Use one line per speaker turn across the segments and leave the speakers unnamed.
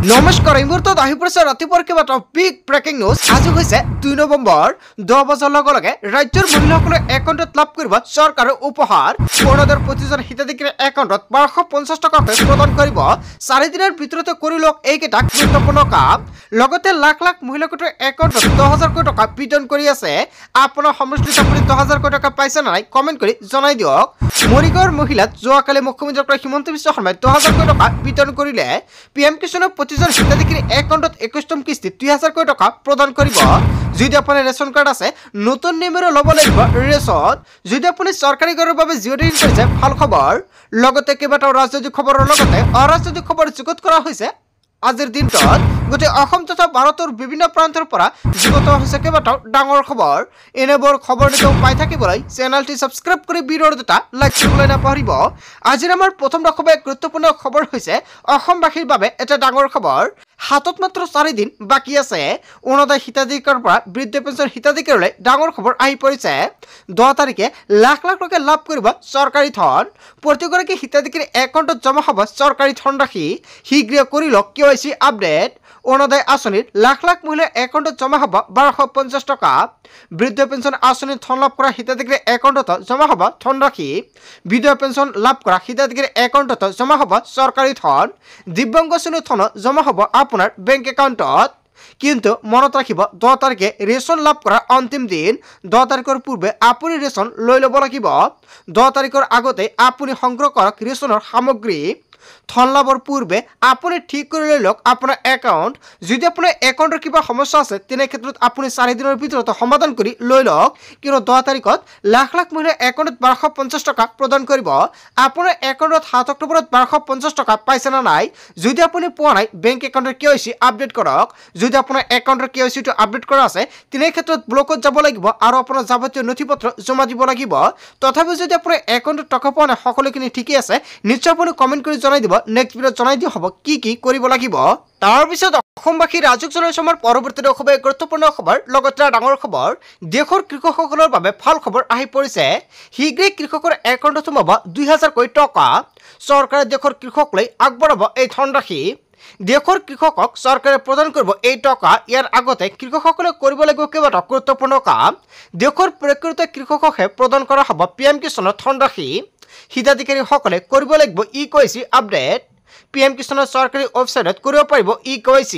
নমস্কাৰ এই মুহূৰ্তত আহি পৰিছে ৰাতিপুৱাৰ কেইবাটাও বিগ ব্ৰেকিং নিউজ। আজি হৈছে 2 নৱেম্বৰ 10 বজাৰ লগে লগে ৰাজ্যৰ মহিলাসকলে একাউণ্টত লাভ কৰিব চৰকাৰৰ উপহাৰ। অৰুণোদয়ৰ প্ৰতিজন হিতাধিকাৰীৰ একাউণ্টত 1250 টকাকৈ প্ৰদান কৰিব। 4 দিনৰ ভিতৰতে কৰি লওক এইকেইটা গুৰুত্বপূৰ্ণ কাম। লগতে লাখ লাখ মহিলাসকলৰ একাউণ্টত 10,000 টকা বিতৰণ কৰি আছে। আপোনাৰ সমষ্টিত আপুনি 10,000 টকা পাইছে নাই কমেণ্ট কৰি জনাই দিয়ক। মৰিগাঁৱৰ মহিলাক যোৱাকালি মুখ্যমন্ত্ৰী ডক্টৰ হিমন্ত বিশ্ব শৰ্মাই 10,000 টকা বিতৰণ কৰিলে। PM কিষাণৰ প্ৰতিজন হিতাধিকাৰীৰ একাউণ্টত 21তম কিস্তি 2,000 টকা প্ৰদান কৰিব। যদি আপোনাৰ ৰেচন কাৰ্ড আছে নতুন নিয়মেৰে ল'ব লাগিব ৰেচন। যদি আপুনি চৰকাৰী ঘৰৰ বাবে জিঅ'ডিন কৰিছে ভাল খবৰ। লগতে কেইবাটাও ৰাজনৈতিক খবৰৰ লগতে অৰাজনৈতিক খবৰ যুগুত কৰা হৈছে। আজিৰ দিনটোত গোটেই অসম তথা ভাৰতৰ বিভিন্ন প্ৰান্তৰ পৰা যুগুত হৈছে কেইবাটাও ডাঙৰ খবৰ। এনেবোৰ খবৰ নিতৌ পাই থাকিবলৈ চেনেলটি ছাবস্ক্ৰাইব কৰি ভিডিঅ'ৰ দুটা লাইক কৰিবলৈ নাপাহৰিব। আজিৰ আমাৰ প্ৰথম গুৰুত্বপূৰ্ণ খবৰ হৈছে অসমবাসীৰ বাবে এটা ডাঙৰ খবৰ। হাতত মাত্ৰ 4 দিন বাকী আছে। অৰুণোদয় হিতাধিকাৰীৰ পৰা বৃদ্ধ পেঞ্চন হিতাধিকাৰীলৈ ডাঙৰ খবৰ আহি পৰিছে। 10 তাৰিখে লাখ লাখ টকা লাভ কৰিব চৰকাৰী ধন। প্ৰতিগৰাকী হিতাধিকাৰীৰ একাউণ্টত জমা হ'ব চৰকাৰী ধনৰাশি। শীঘ্ৰে কৰি লওক KYC আপডেট। অৰুণোদয় আঁচনিৰ লাখ লাখ মহিলাৰ একাউণ্টত জমা হ'ব 1250 টকা। বৃদ্ধ পেঞ্চন আঁচনিৰ ধন লাভ কৰা হিতাধিকাৰীৰ একাউণ্টত জমা হ'ব ধনৰাশি। বিধৱা পেঞ্চন লাভ কৰা হিতাধিকাৰীৰ একাউণ্টত জমা হ'ব চৰকাৰী ধন। দিব্যাংগ শ্ৰেণীৰ ধন জমা হ'ব আপোনাৰ বেংক একাউণ্টত। কিন্তু মনত ৰাখিব 10 তাৰিখে ৰেচন লাভ কৰাৰ অন্তিম দিন। 10 তাৰিখৰ পূৰ্বে আপুনি ৰেচন লৈ ল'ব লাগিব। 10 তাৰিখৰ আগতে আপুনি সংগ্ৰহ কৰক ৰেচনৰ সামগ্ৰী। ধন লাভৰ পূৰ্বে আপুনি ঠিক কৰি লৈ লওক আপোনাৰ একাউণ্ট। যদি আপোনাৰ একাউণ্টৰ কিবা সমস্যা আছে তেনে ক্ষেত্ৰত আপুনি 4 দিনৰ ভিতৰত সমাধান কৰি লৈ লওক। কিন্তু 10 তাৰিখত লাখ লাখ মহিলাৰ একাউণ্টত 1250 টকা প্ৰদান কৰিব। আপোনাৰ একাউণ্টত 7 অক্টোবৰত 1250 টকা পাইছে না নাই? যদি আপুনি পোৱা নাই বেংক একাউণ্টৰ KYC আপডেট কৰক। যদি আপোনাৰ একাউণ্টৰ KYCটো আপডেট কৰা আছে তেনে ক্ষেত্ৰত ব্লকত যাব লাগিব আৰু আপোনাৰ যাৱতীয় নথিপত্ৰ জমা দিব লাগিব। তথাপিও যদি আপোনাৰ একাউণ্টত টকা পোৱা নাই সকলোখিনি ঠিকেই আছে নিশ্চয় আপুনি কমেণ্ট কৰি জনাই দিব। নেক্সট ভিডিঅ'ত জনাই দিয়া হ'ব কি কি কৰিব লাগিব। তাৰপিছত অসমবাসী ৰাজুক জনসমৰ পৰৱৰ্তী খুবেই গুৰুত্বপূৰ্ণ খবৰ লগতে ডাঙৰ খবৰ। দেশৰ কৃষকসকলৰ বাবে ভাল খবৰ আহি পৰিছে। শীঘ্ৰে কৃষকৰ একাউণ্টত সোমাব 2,000 টকা। চৰকাৰে দেশৰ কৃষকলৈ আগবঢ়াব এই ধনৰাশি। দেশৰ কৃষকক চৰকাৰে প্ৰদান কৰিব এই টকা। ইয়াৰ আগতে কৃষকসকলে কৰিব লাগিব কেইবাটাও গুৰুত্বপূৰ্ণ কাম। দেশৰ প্ৰকৃত কৃষককহে প্ৰদান কৰা হ'ব PM কিষাণৰ ধনৰাশি। হিতাধিকাৰীসকলে কৰিব লাগিব KYC আপডেট। PM কিষাণৰ চৰকাৰী ৱেবছাইটত কৰিব পাৰিব KYC।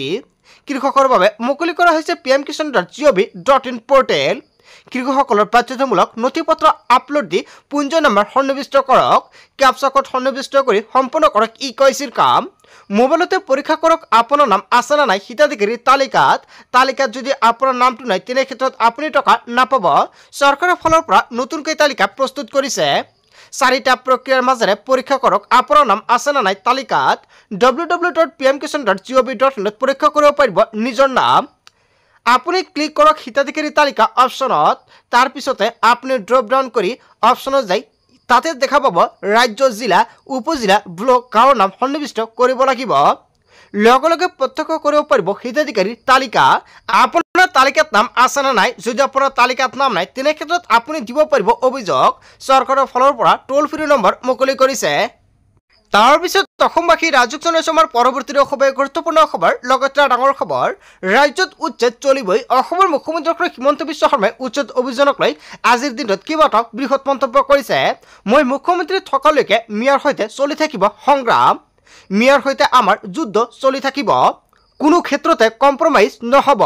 কৃষকৰ বাবে মুকলি কৰা হৈছে pmkisan.gov.in পৰ্টেল। কৃষকসকলৰ বাধ্যতামূলক নথিপত্ৰ আপলোড দি পুঞ্জ নম্বৰ সন্নিৱিষ্ট কৰক। কেপচা কোড সন্নিৱিষ্ট কৰি সম্পূৰ্ণ কৰক KYCৰ কাম। মোবাইলতে পৰীক্ষা কৰক আপোনাৰ নাম আছে না নাই হিতাধিকাৰীৰ তালিকাত যদি আপোনাৰ নামটো নাই তেনে ক্ষেত্ৰত আপুনি টকা নাপাব। চৰকাৰৰ ফালৰ পৰা নতুনকৈ তালিকা প্ৰস্তুত কৰিছে। 4টা প্ৰক্ৰিয়াৰ মাজেৰে পৰীক্ষা কৰক আপোনাৰ নাম আছে না নাই তালিকাত। www.pmkisan.gov.in পৰীক্ষা কৰিব পাৰিব নিজৰ নাম। আপুনি ক্লিক কৰক হিতাধিকাৰী তালিকা অপশ্যনত। তাৰপিছতে আপুনি ড্ৰপ ডাউন কৰি অপশ্যনত যাই তাতে দেখা পাব ৰাজ্য, জিলা, উপজিলা, ব্লক, গাঁৱৰ নাম সন্নিৱিষ্ট কৰিব লাগিব। লগে লগে প্ৰত্যক্ষ কৰিব পাৰিব হিতাধিকাৰীৰ তালিকা। আপোনাৰ তালিকাত নাম আছে না নাই? যদি আপোনাৰ তালিকাত নাম নাই তেনে ক্ষেত্ৰত আপুনি দিব পাৰিব অভিযোগ। চৰকাৰৰ ফালৰ পৰা টোল ফ্ৰী নম্বৰ মুকলি কৰিছে। তাৰপিছত অসমবাসী ৰাজুক জনসমৰ পৰৱৰ্তী খুবেই গুৰুত্বপূৰ্ণ খবৰ লগতে ডাঙৰ খবৰ। ৰাজ্যত উচ্ছেদ চলিবই। অসমৰ মুখ্যমন্ত্ৰী ডক্টৰ হিমন্ত বিশ্ব শৰ্মাই উচ্ছেদ অভিযানক লৈ আজিৰ দিনত কেইবাটাও বৃহৎ মন্তব্য কৰিছে। মই মুখ্যমন্ত্ৰী থকালৈকে মিয়াৰ সৈতে চলি থাকিব সংগ্ৰাম। মিয়াৰ সৈতে আমাৰ যুদ্ধ চলি থাকিব। কোনো ক্ষেত্ৰতে কম্প্ৰমাইজ নহ'ব।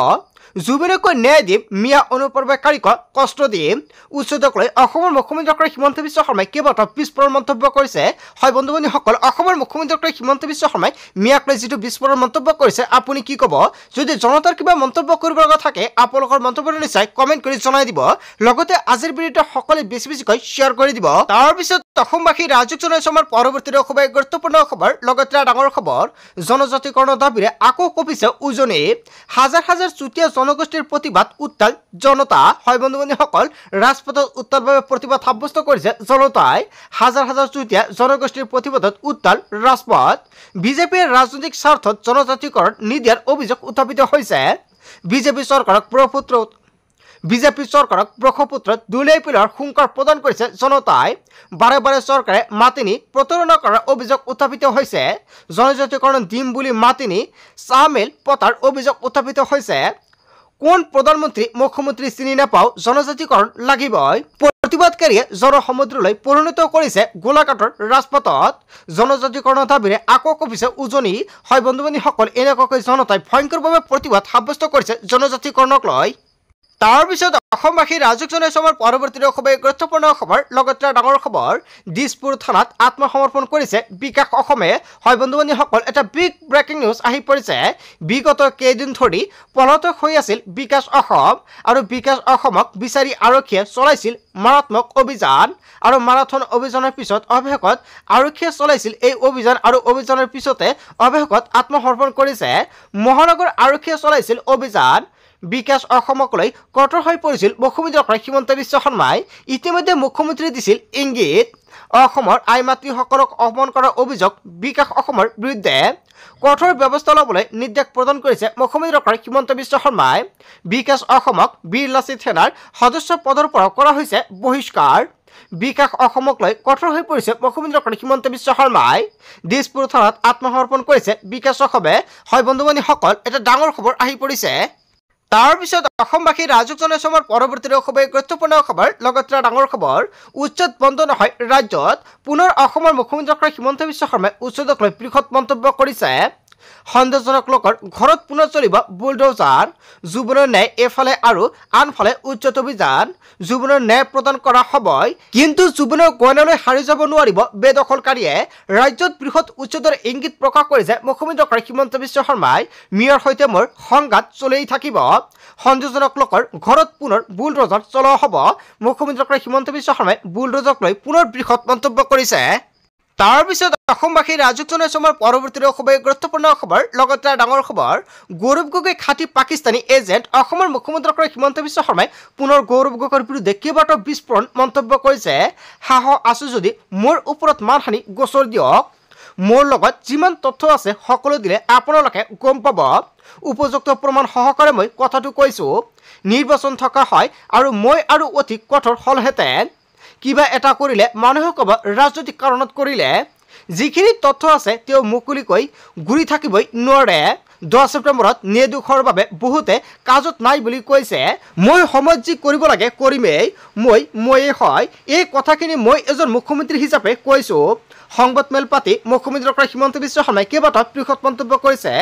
জুবিনকৈ ন্যায় দিম, মিয়া অনুপ্ৰৱেশকাৰীক কষ্ট দিম। উচ্ছেদক লৈ অসমৰ মুখ্যমন্ত্ৰী ডক্টৰ হিমন্ত বিশ্ব শৰ্মাই কেইবাটাও বিস্ফোৰণ মন্তব্য কৰিছে। হয় বন্ধু বান্ধৱীসকল, অসমৰ মুখ্যমন্ত্ৰী ডক্টৰ হিমন্ত বিশ্ব শৰ্মাই মিয়াক লৈ যিটো বিস্ফোৰণ মন্তব্য কৰিছে আপুনি কি ক'ব? যদি জনতাৰ কিবা মন্তব্য কৰিব লগা থাকে আপোনালোকৰ মন্তব্যটো নিশ্চয় কমেণ্ট কৰি জনাই দিব। লগতে আজিৰ ভিডিঅ'টো সকলোৱে বেছিকৈ শ্বেয়াৰ কৰি দিব। তাৰপিছত অসমবাসী ৰাজুক জনসমৰ পৰৱৰ্তী খুবেই গুৰুত্বপূৰ্ণ খবৰ লগতে ডাঙৰ খবৰ। জনজাতিকৰণৰ দাবীৰে আকৌ কঁপিছে উজনি। হাজাৰ হাজাৰ চুতীয়া জনগোষ্ঠীৰ প্ৰতিবাদ উত্তাল জনতা। হয় বন্ধু বান্ধৱীসকল, ৰাজপথত উত্তালভাৱে প্ৰতিবাদ সাব্যস্ত কৰিছে জনতাই। হাজাৰ হাজাৰ চুতীয়া জনগোষ্ঠীৰ প্ৰতিবাদত উত্তাল ৰাজপথ। বিজেপিৰ ৰাজনৈতিক স্বাৰ্থত জনজাতিকৰণ নিদিয়াৰ অভিযোগ উত্থাপিত হৈছে। বিজেপি চৰকাৰক বিজেপি চৰকাৰক ব্ৰহ্মপুত্ৰত দুলাই পেলোৱাৰ হুংকাৰ প্ৰদান কৰিছে জনতাই বাৰে বাৰে চৰকাৰে মাতি নি প্ৰতাৰণা কৰাৰ অভিযোগ উত্থাপিত হৈছে জনজাতিকৰণ দিম বুলি মাতি নি চাহমিল পতাৰ অভিযোগ উত্থাপিত হৈছে কোন প্ৰধানমন্ত্ৰী মুখ্যমন্ত্ৰী চিনি নাপাও জনজাতিকৰণ লাগিবই প্ৰতিবাদকাৰীয়ে জনসমুদ্ৰলৈ পৰিণত কৰিছে গোলাঘাটৰ ৰাজপথত জনজাতিকৰণৰ দাবীৰে আকৌ কপিছে উজনি হয় বন্ধু-বান্ধৱীসকল এনেকুৱাকৈ জনতাই ভয়ংকৰভাৱে প্ৰতিবাদ সাব্যস্ত কৰিছে জনজাতিকৰণক লৈ তাৰ পিছত অসমবাসী ৰাজক জনাইছে আমাৰ পৰৱৰ্তী খুবেই গুৰুত্বপূৰ্ণ খবৰ লগতে ডাঙৰ খবৰ দিছপুৰ থানাত আত্মসমৰ্পণ কৰিছে বিকাশ অসমে হয় বন্ধু-বান্ধৱীসকল এটা বিগ ব্ৰেকিং নিউজ আহি পৰিছে বিগত কেইদিন ধৰি পলাতক হৈ আছিল বিকাশ অসম আৰু বিকাশ অসমক বিচাৰি আৰক্ষীয়ে চলাইছিল মাৰাত্মক অভিযান আৰু মাৰাথন অভিযানৰ পিছত অৱশেষত আৰক্ষীয়ে চলাইছিল এই অভিযান আৰু অভিযানৰ পিছতে অৱশেষত আত্মসমৰ্পণ কৰিছে মহানগৰ আৰক্ষীয়ে চলাইছিল অভিযান বিকাশ অসমক লৈ কঠোৰ হৈ পৰিছিল মুখ্যমন্ত্ৰী ডক্টৰ হিমন্ত বিশ্ব শৰ্মাই ইতিমধ্যে মুখ্যমন্ত্ৰী দিছিল ইংগিত অসমৰ আই মাতৃসকলক অপমান কৰাৰ অভিযোগ বিকাশ অসমৰ বিৰুদ্ধে কঠোৰ ব্যৱস্থা ল'বলৈ নিৰ্দেশ প্ৰদান কৰিছে মুখ্যমন্ত্ৰী ডক্টৰ হিমন্ত বিশ্ব শৰ্মাই বিকাশ অসমক বীৰ লাচিত সেনাৰ সদস্য পদৰ পৰা কৰা হৈছে বহিষ্কাৰ বিকাশ অসমক লৈ কঠোৰ হৈ পৰিছে মুখ্যমন্ত্ৰী ডক্টৰ হিমন্ত বিশ্ব শৰ্মাই দিছপুৰ থানাত আত্মসমৰ্পণ কৰিছে বিকাশ অসমে হয় বন্ধু-বান্ধৱীসকল এটা ডাঙৰ খবৰ আহি পৰিছে তাৰ পিছত অসমবাসী ৰাজক জনাইছে আমাৰ পৰৱৰ্তী খুবেই গুৰুত্বপূৰ্ণ খবৰ লগতে ডাঙৰ খবৰ উচ্ছেদ বন্ধ নহয় ৰাজ্যত পুনৰ অসমৰ মুখ্যমন্ত্ৰী ডক্টৰ হিমন্ত বিশ্ব শৰ্মাই উচ্ছেদক লৈ বৃহৎ মন্তব্য কৰিছে সন্দেহজনক লোকৰ ঘৰত পুনৰ চলিব বুলডোজাৰ জুবিনৰ ন্যায় এফালে আৰু আনফালে উচ্ছেদ অভিযান জুবিনৰ ন্যায় প্ৰদান কৰা হ'বই কিন্তু জুবিনৰ গয়নালৈ হাৰি যাব নোৱাৰিব বেদখলকাৰীয়ে ৰাজ্যত বৃহৎ উচ্ছেদৰ ইংগিত প্ৰকাশ কৰিছে মুখ্যমন্ত্ৰী ডক্টৰ হিমন্ত বিশ্ব শৰ্মাই মিয়াৰ সৈতে মোৰ সংঘাত চলি থাকিব সন্দেহজনক লোকৰ ঘৰত পুনৰ বুলডোজাৰ চলোৱা হ'ব মুখ্যমন্ত্ৰী ডক্টৰ হিমন্ত বিশ্ব শৰ্মাই বুলডোজাৰক লৈ পুনৰ বৃহৎ মন্তব্য কৰিছে তাৰ পিছত অসমবাসী ৰাজক জনাইছে আমাৰ পৰৱৰ্তী খুবেই গুৰুত্বপূৰ্ণ খবৰ লগতে ডাঙৰ খবৰ গৌৰৱ গগৈ খাটি পাকিস্তানী এজেণ্ট অসমৰ মুখ্যমন্ত্ৰী ডক্টৰ হিমন্ত বিশ্ব শৰ্মাই পুনৰ গৌৰৱ গগৈৰ বিৰুদ্ধে কেইবাটাও বিস্ফোৰণ মন্তব্য কৰিছে সাহস আছে যদি মোৰ ওপৰত মানহানি গোচৰ দিয়ক মোৰ লগত যিমান তথ্য আছে সকলো দিলে আপোনালোকে গম পাব উপযুক্ত প্ৰমাণ সহকাৰে মই কথাটো কৈছো নিৰ্বাচন থকা হয় আৰু মই আৰু অধিক কঠোৰ হলহেঁতেন কিবা এটা কৰিলে মানুহে ক'ব ৰাজনৈতিক কাৰণত কৰিলে যিখিনি তথ্য আছে তেওঁ মুকলিকৈ ঘূৰি থাকিবই নোৱাৰে 10 ছেপ্টেম্বৰত নেদুখৰ বাবে বহুতে কাজত নাই বুলি কৈছে মই সময়ত যি কৰিব লাগে কৰিমেই মইয়ে হয় এই কথাখিনি মই এজন মুখ্যমন্ত্ৰী হিচাপে কৈছো সংবাদমেল পাতি মুখ্যমন্ত্ৰী ডক্টৰ হিমন্ত বিশ্ব শৰ্মাই কেইবাটাও বৃহৎ মন্তব্য কৰিছে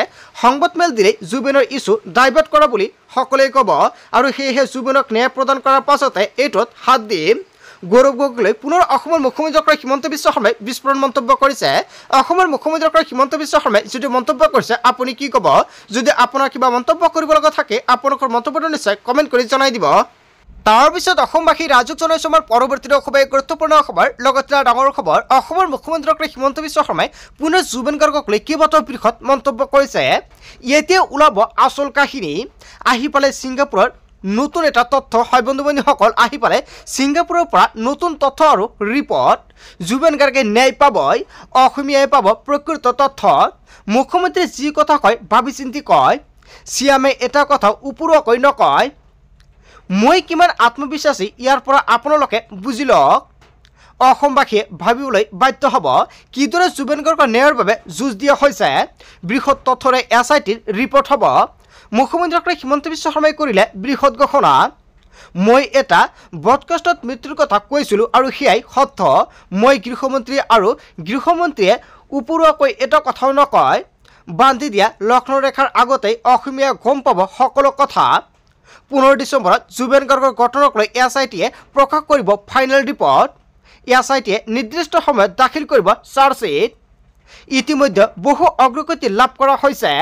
সংবাদমেল দিলে জুবিনৰ ইছ্যু ডাইভাৰ্ট কৰা বুলি সকলোৱে ক'ব আৰু সেয়েহে জুবিনক ন্যায় প্ৰদান কৰাৰ পাছতে এইটোত হাত দিম গৌৰৱ গগৈলৈ পুনৰ অসমৰ মুখ্যমন্ত্ৰী ডক্টৰ হিমন্ত বিশ্ব শৰ্মাই বিস্ফোৰণ মন্তব্য কৰিছে অসমৰ মুখ্যমন্ত্ৰী ডক্টৰ হিমন্ত বিশ্ব শৰ্মাই যিটো মন্তব্য কৰিছে আপুনি কি ক'ব যদি আপোনাৰ কিবা মন্তব্য কৰিব লগা থাকে আপোনালোকৰ মন্তব্যটো নিশ্চয় কমেণ্ট কৰি জনাই দিব তাৰ পিছত অসমবাসী ৰাজক জনাইছে আমাৰ পৰৱৰ্তী খুবেই গুৰুত্বপূৰ্ণ খবৰ লগতে ডাঙৰ খবৰ অসমৰ মুখ্যমন্ত্ৰী ডক্টৰ হিমন্ত বিশ্ব শৰ্মাই পুনৰ জুবিন গাৰ্গক লৈ কেইবাটাও বৃহৎ মন্তব্য কৰিছে এতিয়া ওলাব আচল কাহিনী আহি পালে ছিংগাপুৰৰ নতুন এটা তথ্য হয় বন্ধু-বান্ধৱীসকল আহি পালে ছিংগাপুৰৰ পৰা নতুন তথ্য আৰু ৰিপৰ্ট জুবিন গাৰ্গে ন্যায় পাবই অসমীয়াই পাব প্ৰকৃত তথ্য মুখ্যমন্ত্ৰী যি কথা কয় ভাবি চিন্তি কয় চিয়ামে এটা কথা উপৰুৱাকৈ নকয় মই কিমান আত্মবিশ্বাসী ইয়াৰ পৰা আপোনালোকে বুজি লওক অসমবাসীয়ে ভাবিবলৈ বাধ্য হ'ব কিদৰে জুবিন গাৰ্গৰ ন্যায়ৰ বাবে যুঁজ দিয়া হৈছে বৃহৎ তথ্যৰে SITৰ ৰিপৰ্ট হ'ব মুখ্যমন্ত্ৰী ডক্টৰ হিমন্ত বিশ্ব শৰ্মাই কৰিলে বৃহৎ ঘোষণা মই এটা ব্ৰডকাষ্টত মৃত্যুৰ কথা কৈছিলোঁ আৰু সেয়াই সত্য মই গৃহমন্ত্ৰী আৰু গৃহমন্ত্ৰীয়ে উপৰুৱাকৈ এটা কথাও নকয় বান্ধি দিয়া লক্ষ্ণৌ ৰেখাৰ আগতেই অসমীয়া গম পাব সকলো কথা 15 ডিচেম্বৰত জুবিন গাৰ্গৰ ঘটনাক লৈ SITয়ে প্ৰকাশ কৰিব ফাইনেল ৰিপৰ্ট SITয়ে নিৰ্দিষ্ট সময়ত দাখিল কৰিব চাৰ্জশ্বিট ইতিমধ্যে বহু অগ্ৰগতি লাভ কৰা হৈছে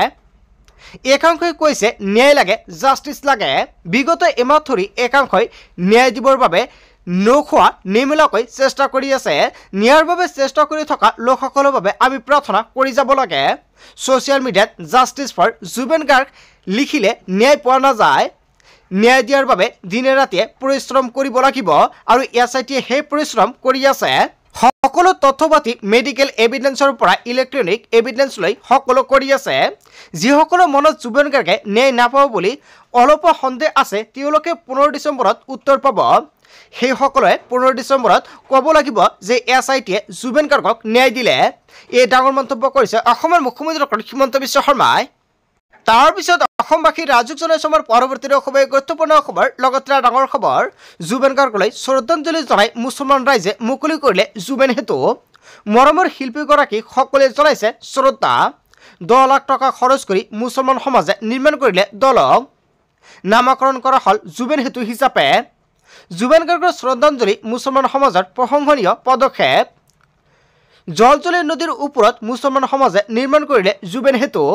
একাংশই কৈছে ন্যায় লাগে জাষ্টিস লাগে বিগত এমাহ ধৰি একাংশই ন্যায় দিবৰ বাবে নখোৱা নিমিলাকৈ চেষ্টা কৰি আছে ন্যায়ৰ বাবে চেষ্টা কৰি থকা লোকসকলৰ বাবে আমি প্ৰাৰ্থনা কৰি যাব লাগে সোশ্যাল মিডিয়াত জাষ্টিস ফৰ জুবিন গাৰ্গ লিখিলে ন্যায় পোৱা নাযায় ন্যায় দিয়াৰ বাবে দিনে ৰাতিয়ে পৰিশ্ৰম কৰিব লাগিব আৰু SITয়ে সেই পৰিশ্ৰম কৰি আছে সকলো তথ্যপাতি মেডিকেল এভিডেন্সৰ পৰা ইলেক্ট্ৰনিক এভিডেন্স লৈ সকলো কৰি আছে যিসকলৰ মনত জুবিন গাৰ্গে ন্যায় নাপাব বুলি অলপ সন্দেহ আছে তেওঁলোকে 15 ডিচেম্বৰত উত্তৰ পাব সেই সকলে 15 ডিসেম্বৰত কব লাগিব যে এসআইটিয়ে জুবিন গাৰ্গক ন্যায় দিলে এই ডাঙৰ মন্তব্য কৰিছে অসমৰ মুখ্যমন্ত্ৰী ডক্টৰ হিমন্ত বিশ্ব শৰ্মাই তাৰ পিছত অসমবাসী ৰাজুক জনসমৰ পৰৱৰ্তী খুবেই গুৰুত্বপূৰ্ণ খবৰ লগতে ডাঙৰ খবৰ জুবিন গাৰ্গলৈ শ্ৰদ্ধাঞ্জলি জনাই মুছলমান ৰাইজে মুকলি কৰিলে জুবিন হেতু মৰমৰ শিল্পীগৰাকী সকলে জনাইছে শ্ৰদ্ধা 10 লাখ টকা খৰচ কৰি মুছলমান সমাজে নিৰ্মাণ কৰিলে দলক নামকৰণ কৰা হল জুবিন হেতু হিচাপে জুবিন গাৰ্গৰ শ্ৰদ্ধাঞ্জলি মুছলমান সমাজৰ প্ৰশংসনীয় পদক্ষেপ জলজলি নদীৰ ওপৰত মুছলমান সমাজে নিৰ্মাণ কৰিলে জুবিন হেতু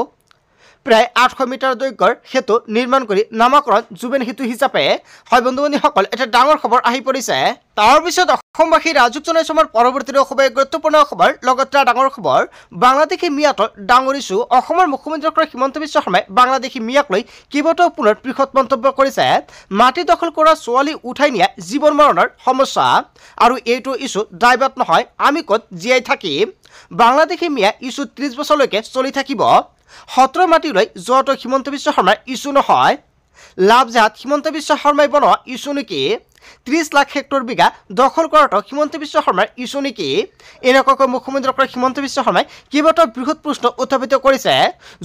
প্ৰায় 800 মিটাৰ দৈৰ্ঘ্যৰ হেতু নিৰ্মাণ কৰি নামকৰণ জুবিন হেতু হিচাপে হয় বন্ধুবান্ধৱীসকল এটা ডাঙৰ খবৰ আহি পৰিছে তাৰ পিছত অসমবাসী ৰাজুক জনসমৰ পৰৱৰ্তী খুবেই গুৰুত্বপূৰ্ণ খবৰ লগতে ডাঙৰ খবৰ বাংলাদেশী মিয়াতৰ ডাঙৰ ইছ্যু অসমৰ মুখ্যমন্ত্ৰী ডক্টৰ হিমন্ত বিশ্ব শৰ্মাই বাংলাদেশী মিয়াক লৈ কেইবাটাও পুনৰ বৃহৎ মন্তব্য কৰিছে মাটি দখল কৰা ছোৱালী উঠাই নিয়া জীৱন মৰণৰ সমস্যা আৰু এইটো ইছ্যু দায়বদ্ধ নহয় আমি ক'ত জীয়াই থাকিম বাংলাদেশী মিয়া ইছ্যু 30 বছৰলৈকে চলি থাকিব 17 মাটিলৈ যোৱাটো হিমন্ত বিশ্ব শৰ্মাৰ ইছ্যু নহয় লাভজাত হিমন্ত বিশ্ব শৰ্মাই বনোৱা ইছ্যু নেকি 30 লাখ হেক্টৰ বিঘা দখল কৰাটো হিমন্ত বিশ্ব শৰ্মাৰ ইছ্যু নেকি এনেকুৱাকৈ মুখ্যমন্ত্ৰী ডক্টৰ হিমন্ত বিশ্ব শৰ্মাই কেইবাটাও বৃহৎ প্ৰশ্ন উত্থাপিত কৰিছে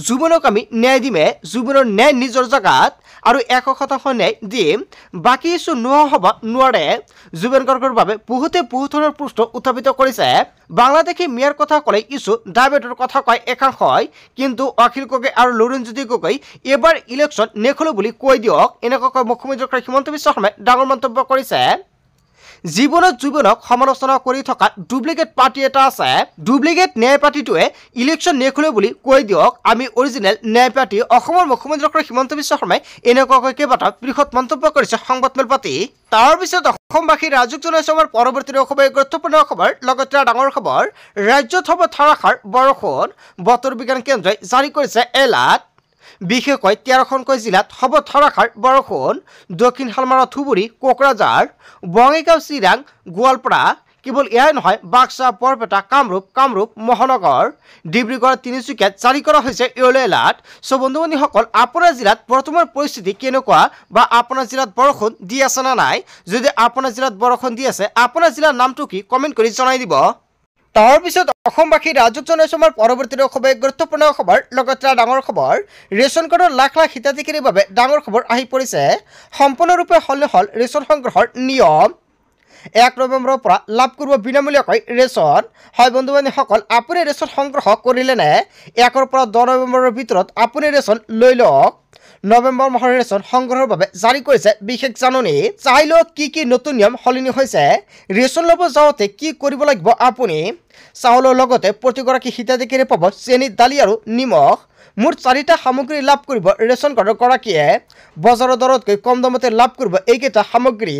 জুবিনক আমি ন্যায় দিমে জুবিনৰ ন্যায় নিজৰ জাগাত আৰু 100% ন্যায় দিম বাকী ইছ্যু নোহোৱা হ'ব নোৱাৰে জুবিন গাৰ্গৰ বাবে বহুতে বহুতৰ প্ৰশ্ন উত্থাপিত কৰিছে বাংলাদেশী মিয়াৰ কথা ক'লে ইছ্যু ডায়বেটৰ কথা কয় একাংশই কিন্তু অখিল গগৈ আৰু লুৰিণজ্যোতি গগৈ এবাৰ ইলেকশ্যন নেখেলো বুলি কৈ দিয়ক এনেকুৱাকৈ মুখ্যমন্ত্ৰী ডক্টৰ হিমন্ত বিশ্ব শৰ্মাই ডাঙৰ মন্তব্য কৰিছে জীৱনত জুবিনক সমালোচনা কৰি থকা ডুপ্লিকেট পাৰ্টি এটা আছে ডুপ্লিকেট ন্যায় পাৰ্টিটোৱে ইলেকশ্যন নেখেলো বুলি কৈ দিয়ক আমি অৰিজিনেল ন্যায় পাৰ্টি অসমৰ মুখ্যমন্ত্ৰী ডক্টৰ হিমন্ত বিশ্ব শৰ্মাই এনেকুৱাকৈ কেইবাটাও বৃহৎ মন্তব্য কৰিছে সংবাদমেল পাতি তাৰ পিছত অসমবাসী ৰাজুক জনসমৰ পৰৱৰ্তী খুবেই গুৰুত্বপূৰ্ণ খবৰ লগতে ডাঙৰ খবৰ ৰাজ্যত হ'ব ধাৰাসাৰ বৰষুণ বতৰ বিজ্ঞান কেন্দ্ৰই জাৰি কৰিছে এলাৰ্ট বিশেষকৈ 13খনকৈ জিলাত হ'ব ধাৰাসাৰ বৰষুণ দক্ষিণ শালমাৰা ধুবুৰী কোকৰাঝাৰ বঙাইগাঁও চিৰাং গোৱালপাৰা কেৱল এয়াই নহয় বাক্সা বৰপেটা কামৰূপ মহানগৰ ডিব্ৰুগড় তিনিচুকীয়াত জাৰি কৰা হৈছে ইয়েলো এলাৰ্ট সো বন্ধুবান্ধৱীসকল আপোনাৰ জিলাত বৰ্তমান পৰিস্থিতি কেনেকুৱা বা আপোনাৰ জিলাত বৰষুণ দি আছে না নাই যদি আপোনাৰ জিলাত বৰষুণ দি আছে আপোনাৰ জিলাৰ নামটো কি কমেন্ট কৰি জনাই দিব তাৰ পিছত অসমবাসী ৰাজুক জনসমৰ পৰৱৰ্তী খুবেই গুৰুত্বপূৰ্ণ খবৰ লগতে ডাঙৰ খবৰ ৰেচন কাৰ্ডৰ লাখ লাখ হিতাধিকাৰীৰ বাবে ডাঙৰ খবৰ আহি পৰিছে সম্পূৰ্ণৰূপে সলনি হ'ল ৰেচন সংগ্ৰহৰ নিয়ম 1 নৱেম্বৰৰ পৰা লাভ কৰিব বিনামূলীয়াকৈ ৰেচন হয় বন্ধুবান্ধৱীসকল আপুনি ৰেচন সংগ্ৰহ কৰিলে নে 1 পৰা 10 নৱেম্বৰৰ ভিতৰত আপুনি ৰেচন লৈ লওক নৱেম্বৰ মাহৰ ৰেচন সংগ্ৰহৰ বাবে জাৰি কৰিছে বিশেষ জাননী চাই লওক কি নতুন নিয়ম সলনি হৈছে ৰেচন ল'ব যাওঁতে কি কৰিব লাগিব আপুনি চাউলৰ লগতে প্ৰতিগৰাকী হিতাধিকাৰী পাব চেনি দালি আৰু নিমখ মুঠ 4টা সামগ্ৰী লাভ কৰিব ৰেচন কাৰ্ডৰ গৰাকীয়ে বজাৰৰ দৰতকৈ কম দামতে লাভ কৰিব এইকেইটা সামগ্ৰী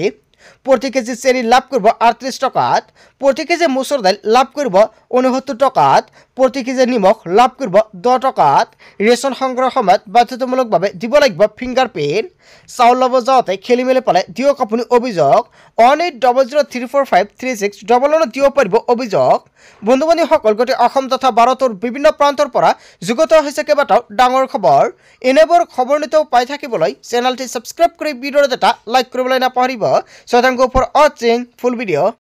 প্ৰতি কেজি চেনি লাভ কৰিব 38 টকাত প্ৰতি কেজি মচুৰ দাইল লাভ কৰিব 69 টকাত প্ৰতি কেজি নিমখ লাভ কৰিব 10 টকাত ৰেচন সংগ্ৰহ সময়ত বাধ্যতামূলকভাৱে দিব লাগিব ফিংগাৰপ্ৰিন্ট চাউল ল'ব যাওঁতে খেলিমেলি পালে দিয়ক আপুনি অভিযোগ 1800345369 দিব পাৰিব অভিযোগ বন্ধুবান্ধৱীসকল গোটেই অসম তথা ভাৰতৰ বিভিন্ন প্ৰান্তৰ পৰা যুগত হৈছে কেইবাটাও ডাঙৰ খবৰ এনেবোৰ খবৰ নিতেও পাই থাকিবলৈ চেনেলটি সাবস্ক্ৰাইব কৰি ভিডিঅ'ত এটা লাইক কৰিবলৈ নাপাহৰিব So thank you for watching full video.